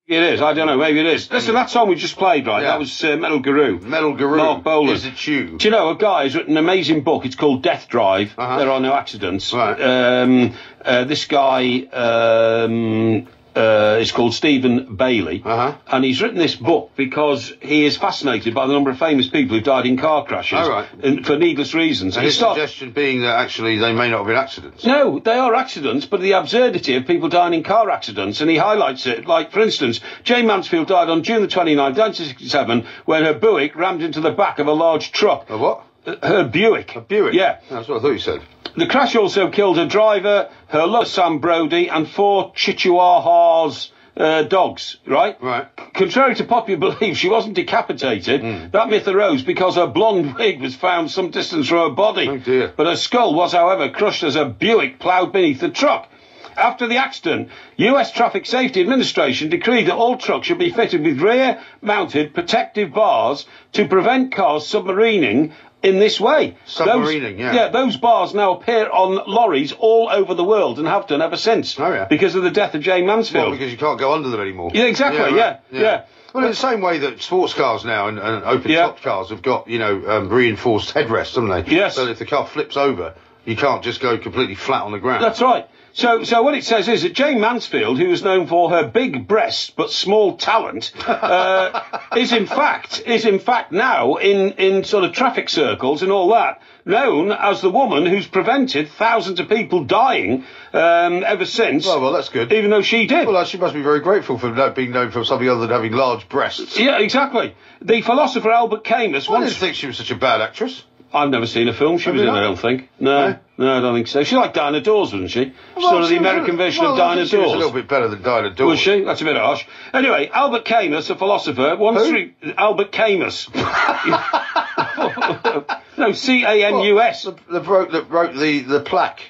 It is, I don't know, maybe it is. Listen, that song we just played, right, that was Metal Guru. Metal Guru. Mark Bolan. Is it you? Do you know, a guy who's written an amazing book, it's called Death Drive, There Are No Accidents. Right. This guy, is called Stephen Bailey, and he's written this book because he is fascinated by the number of famous people who've died in car crashes, and for needless reasons. And his suggestion being that actually they may not have been accidents. No, they are accidents, but the absurdity of people dying in car accidents, and he highlights it. Like, for instance, Jane Mansfield died on June the 29th, 1967, when her Buick rammed into the back of a large truck. A what? Her Buick. A Buick? Yeah. That's what I thought you said. The crash also killed her driver, her lover Sam Brodie, and 4 Chihuahuas dogs, right? Right. Contrary to popular belief, she wasn't decapitated. That myth arose because her blonde wig was found some distance from her body. Oh dear. But her skull was, however, crushed as a Buick ploughed beneath the truck. After the accident, US Traffic Safety Administration decreed that all trucks should be fitted with rear-mounted protective bars to prevent cars submarining in this way. Submarining, Yeah, those bars now appear on lorries all over the world and have done ever since. Oh, yeah. Because of the death of Jane Mansfield. Well, because you can't go under them anymore. Yeah, exactly, yeah. Well, in the same way that sports cars now and open-top cars have got, reinforced headrests, haven't they? Yes. So if the car flips over, you can't just go completely flat on the ground. That's right. So what it says is that Jane Mansfield, who was known for her big breasts but small talent, is in fact now in sort of traffic circles and all that, known as the woman who's prevented thousands of people dying ever since. Well, that's good. Even though she did. Well, she must be very grateful for being known for something other than having large breasts. Yeah, exactly. The philosopher Albert Camus I didn't think she was such a bad actress. I've never seen a film she was in, I don't think. No, I don't think so. She liked Dinah Dawes, wasn't she? Sort of the American version of Dinah Dawes. She was a little bit better than Dinah Dawes. Was she? That's a bit harsh. Anyway, Albert Camus, a philosopher, Albert Camus. No, C-A-M-U-S. The bloke that wrote the plaque.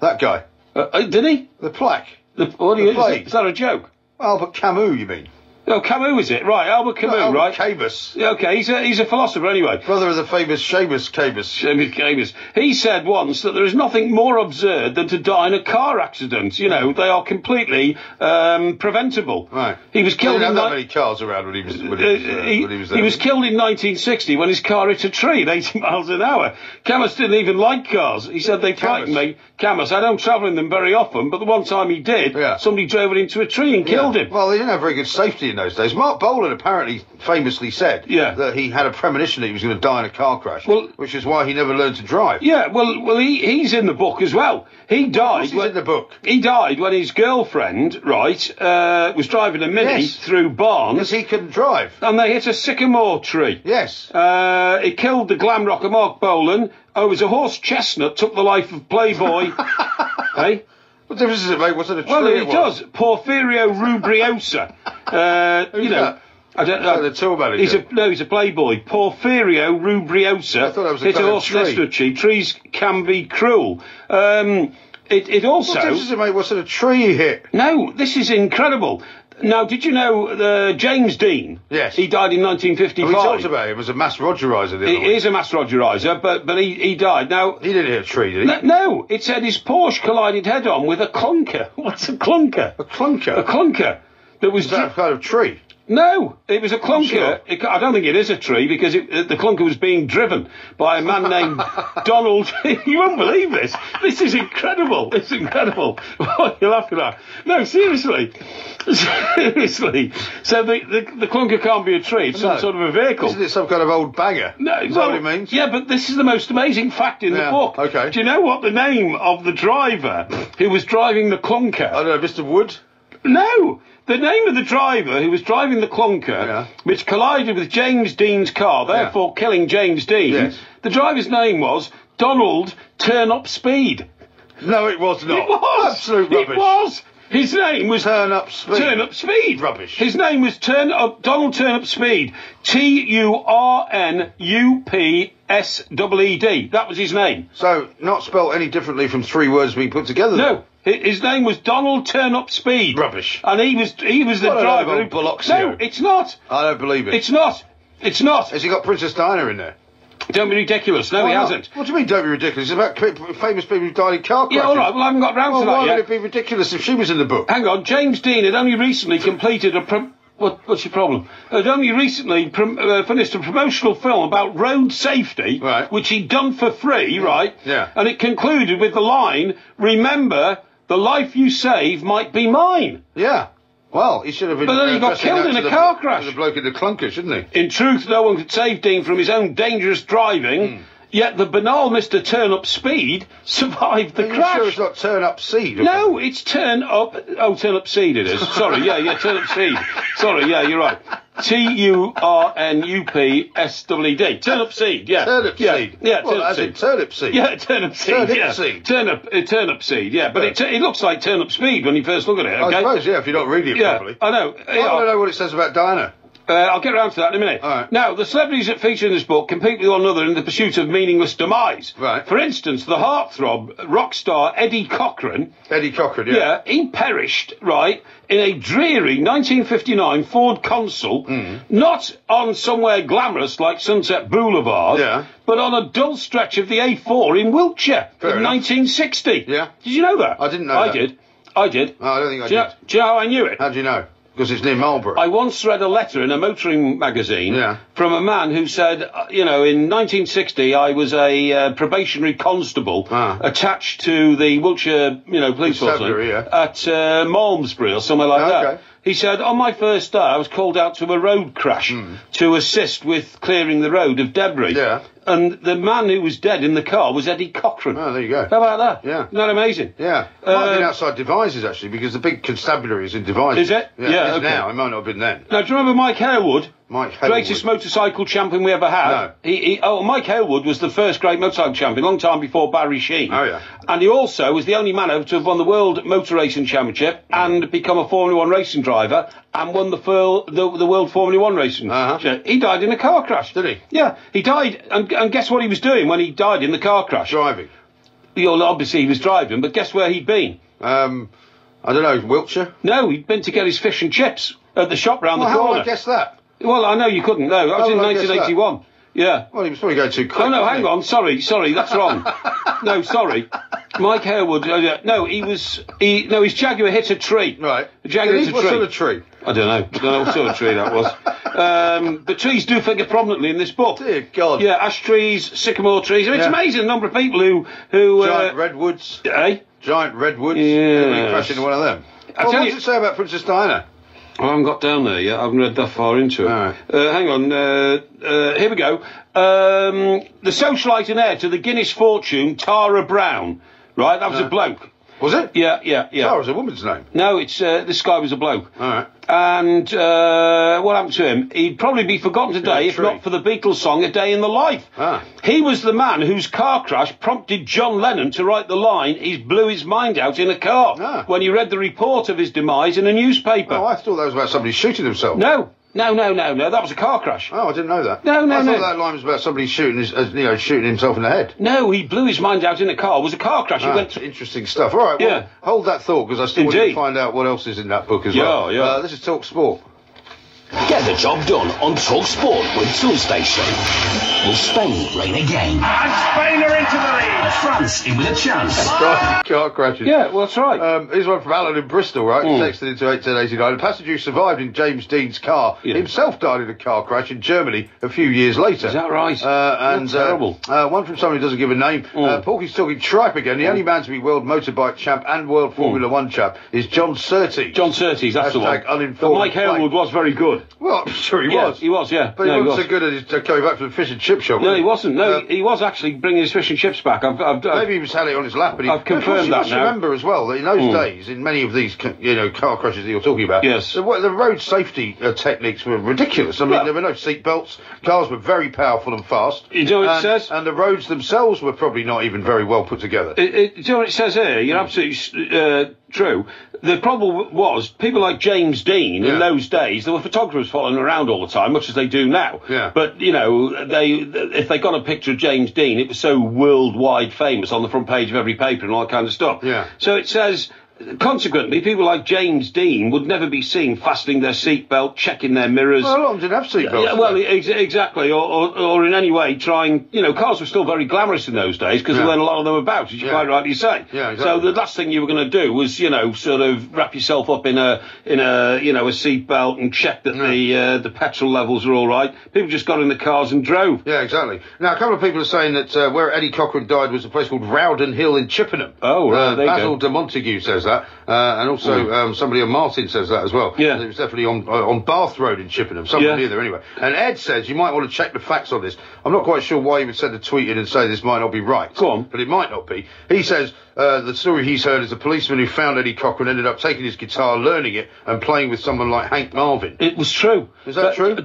That guy. Did he? The plaque. Is that a joke? Albert Camus, you mean? Oh, Camus, is it? Right, Albert Camus, Albert right? Camus. Yeah, okay, he's a philosopher anyway. Brother of the famous Seamus Camus. Seamus Camus. He said once that there is nothing more absurd than to die in a car accident. You know, they are completely preventable. Right. He was killed in... He didn't have that many cars around when he was there. He was killed in 1960 when his car hit a tree at 80 miles an hour. Camus didn't even like cars. He said they frightened me. Camus, I don't travel in them very often, but the one time he did, somebody drove it into a tree and killed him. Well, they didn't have very good safety in those days. Mark Bolan apparently famously said that he had a premonition that he was going to die in a car crash, which is why he never learned to drive. Yeah, well, he's in the book as well. He died. He's in the book. He died when his girlfriend, was driving a Mini through Barnes. Because he couldn't drive. And they hit a sycamore tree. Yes. It killed the glam rocker Mark Bolan. Oh, it was a horse chestnut took the life of Playboy. Hey? What difference does it make? What sort of tree it does. Porfirio Rubriosa. Who's that? I don't know. The tour manager. He's a playboy. Porfirio Rubriosa. I thought that was hit a horse chestnut tree. Trees can be cruel. It also... What difference does it make what sort of tree you hit? No, this is incredible. Now, did you know James Dean? Yes. He died in 1955. We talked about him as a mass Rogeriser. He is a mass Rogeriser, but he died. Now he didn't hit a tree, did he? No, it said his Porsche collided head-on with a clunker. What's a clunker? A clunker? A clunker. Was that a kind of tree? No, it was a clunker. Sure. I don't think it is a tree because the clunker was being driven by a man named Donald. You won't believe this. This is incredible. It's incredible. What are you laughing at? No, seriously. Seriously. So the clunker can't be a tree. It's some sort of a vehicle. Isn't it some kind of old banger? No. Is that what it means? Yeah, but this is the most amazing fact in the book. Okay. Do you know what the name of the driver who was driving the clunker? I don't know, Mr. Wood? No. The name of the driver who was driving the clunker, which collided with James Dean's car, therefore killing James Dean, the driver's name was Donald Turn Up Speed. No, it was not. It was. Absolute rubbish. It was. His name was Turn Up Speed. Turn Up Speed. Rubbish. His name was Donald Turn Up Speed. Turnuppsed. That was his name. So, not spelt any differently from 3 words being put together? No. His name was Donald Turn Up Speed. Rubbish. And he was the driver. No, it's not. I don't believe it. It's not. It's not. Has he got Princess Diana in there? Don't be ridiculous. No, he hasn't. What do you mean, don't be ridiculous? It's about famous people who died in car crashes. Yeah, all right, well, I haven't got round to that why yet. would it be ridiculous if she was in the book? Hang on, James Dean had only recently completed what's your problem? Had only recently finished a promotional film about road safety, right, which he'd done for free, right? Yeah. And it concluded with the line, "Remember, the life you save might be mine." Yeah. Well, he should have been... But then he got killed in a car crash. The bloke in the clunker, shouldn't he? In truth, no one could save Dean from his own dangerous driving, yet the banal Mr. Turn-Up Speed survived the crash. Sure it's not Turn-Up Seed? No, it's Turn-Up... Oh, Turn-Up Seed it is. Sorry, yeah, Turn-Up Seed. Sorry, yeah, you're right. TURNUPSWD. Turnip seed, yeah. Turnip seed? Yeah, well, turnip seed. Turnip seed? Yeah, turnip seed, turnip yeah. Seed. Turnip seed, yeah. But it looks like turnip speed when you first look at it, okay? I suppose, yeah, if you're not reading it properly. I know. I don't know what it says about Diana. I'll get around to that in a minute. All right. Now, the celebrities that feature in this book compete with one another in the pursuit of meaningless demise. Right. For instance, the heartthrob rock star Eddie Cochran. Eddie Cochran, yeah. Yeah, he perished, right, in a dreary 1959 Ford Consul, not on somewhere glamorous like Sunset Boulevard, but on a dull stretch of the A4 in Wiltshire in 1960. Yeah. Did you know that? I didn't know that. I did. No, I don't think I did. Do you know how I knew it? How do you know? Because it's near Marlborough. I once read a letter in a motoring magazine from a man who said, in 1960 I was a probationary constable attached to the Wiltshire, police force at Malmesbury or somewhere like that. He said, on my first day, I was called out to a road crash to assist with clearing the road of debris. Yeah. And the man who was dead in the car was Eddie Cochran. Oh, there you go. How about that? Yeah. Isn't that amazing? Yeah. It might have been outside Devizes, actually, because the big constabulary is in Devizes. Is it? Yeah, okay. Now. It might not have been then. Now, do you remember Mike Harewood? Mike Harewood. Greatest motorcycle champion we ever had. No. Mike Harewood was the first great motorcycle champion, a long time before Barry Sheen. Oh, yeah. And he also was the only man ever to have won the World Motor Racing Championship and become a Formula 1 racing driver and won the World Formula 1 racing championship. He died in a car crash. Did he? Yeah. He died, and guess what he was doing when he died in the car crash? Driving. Obviously he was driving, but guess where he'd been? I don't know, Wiltshire? No, he'd been to get his fish and chips at the shop round the corner. How would I guess that? Well, I know you couldn't, no. I was in 1981. Yeah. Well, he was probably going too quick. Oh, no, hang on. Sorry, that's wrong. No, sorry. Mike Harewood, his Jaguar hit a tree. Right. The Jaguar hit a tree. What sort of tree? I don't know what sort of tree that was. But trees do figure prominently in this book. Dear God. Yeah, ash trees, sycamore trees. I mean, it's amazing the number of people who Giant redwoods. Giant redwoods. Yeah. Everybody crash into one of them. What does it say about Princess Diana? I haven't got down there yet. I haven't read that far into it. All right. Hang on. Here we go. The socialite and heir to the Guinness fortune, Tara Brown. Right, that was a bloke. Was it? Yeah. Tara was a woman's name. No, it's this guy was a bloke. All right. And what happened to him? He'd probably be forgotten today if not for the Beatles song "A Day in the Life." He was the man whose car crash prompted John Lennon to write the line, "He blew his mind out in a car," when he read the report of his demise in a newspaper. Oh, I thought that was about somebody shooting himself. No. That was a car crash. Oh, I didn't know that. No. I thought that line was about somebody shooting himself in the head. No, he blew his mind out in a car. It was a car crash. He went interesting stuff. All right, well, hold that thought, because I still want to find out what else is in that book as well. Yeah. This is talkSPORT. Get the job done on talkSPORT with Toolstation. Will Spain reign again? And Spain are into the lead. France in with a chance. Car crashes. Yeah, well, that's right. Here's one from Alan in Bristol, right? Texted into 81089. A passenger who survived in James Dean's car himself died in a car crash in Germany a few years later. Is that right? And terrible. One from somebody who doesn't give a name. Porky's talking tripe again. The only man to be world motorbike champ and world Formula 1 champ is John Surtees. John Surtees, that's the one. Uninformed. But Mike Harewood was very good. Well, I'm sure he was. He was, yeah. But he wasn't so good at his going back to the fish and chip shop. No, he wasn't. No, he was actually bringing his fish and chips back. Maybe he was had it on his lap. But I've confirmed that now. Remember as well that in those days, in many of these car crashes that you're talking about, the road safety techniques were ridiculous. I mean, there were no seat belts. Cars were very powerful and fast. You know what it says? And the roads themselves were probably not even very well put together. Do you know what it says here? You're absolutely true. The problem was people like James Dean in those days. There were photographers following around all the time, much as they do now. Yeah. But if they got a picture of James Dean, it was so worldwide famous on the front page of every paper and all that kind of stuff. Yeah. So it says consequently, people like James Dean would never be seen fastening their seatbelt, checking their mirrors. Well, a lot of them didn't have seatbelts. Yeah, well, exactly, or in any way trying. Cars were still very glamorous in those days because there weren't a lot of them about, as you quite rightly say. Yeah, exactly. So the last thing you were going to do was, sort of wrap yourself up in a seatbelt and check that the petrol levels are all right. People just got in the cars and drove. Yeah, exactly. Now, a couple of people are saying that where Eddie Cochran died was a place called Rowden Hill in Chippenham. Oh, right, there you Basil go. de Montague says that, and also somebody on Martin says that as well. Yeah. It was definitely on Bath Road in Chippenham, somewhere near there anyway. And Ed says you might want to check the facts on this. I'm not quite sure why he would send a tweet in and say this might not be right. Go on. But it might not be. He says the story he's heard is a policeman who found Eddie Cochran ended up taking his guitar, learning it, and playing with someone like Hank Marvin. It was true. Is that true?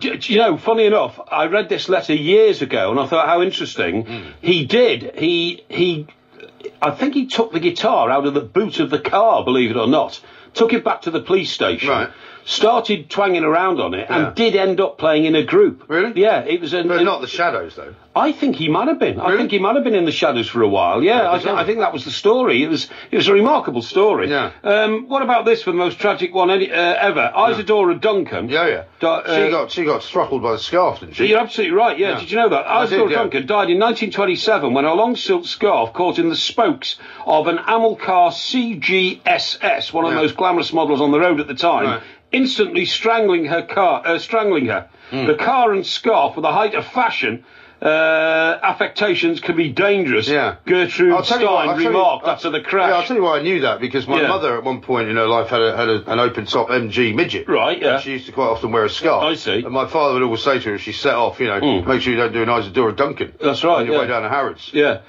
Funny enough, I read this letter years ago, and I thought how interesting. He did. I think he took the guitar out of the boot of the car, believe it or not, took it back to the police station, started twanging around on it, and did end up playing in a group. Really? Yeah, it was. But not the Shadows, though. I think he might have been. Really? I think he might have been in the Shadows for a while. Yeah, I think that was the story. It was a remarkable story. Yeah. What about this for the most tragic one ever? Isadora Duncan. Yeah. She got throttled by the scarf, didn't she? You're absolutely right. Yeah. Did you know that? Isadora Duncan died in 1927 when a long silk scarf caught in the spokes of an Amilcar CGSS, one of the most glamorous models on the road at the time, instantly strangling her. The car and scarf were the height of fashion. Affectations can be dangerous. Yeah. Gertrude Stein remarked after the crash. Yeah, I'll tell you why I knew that, because my mother at one point in her life had an open top MG midget. Right, yeah. And she used to quite often wear a scarf. I see. And my father would always say to her, if she set off, make sure you don't do an Isadora Duncan. That's right, on your way down to Harrods. Yeah.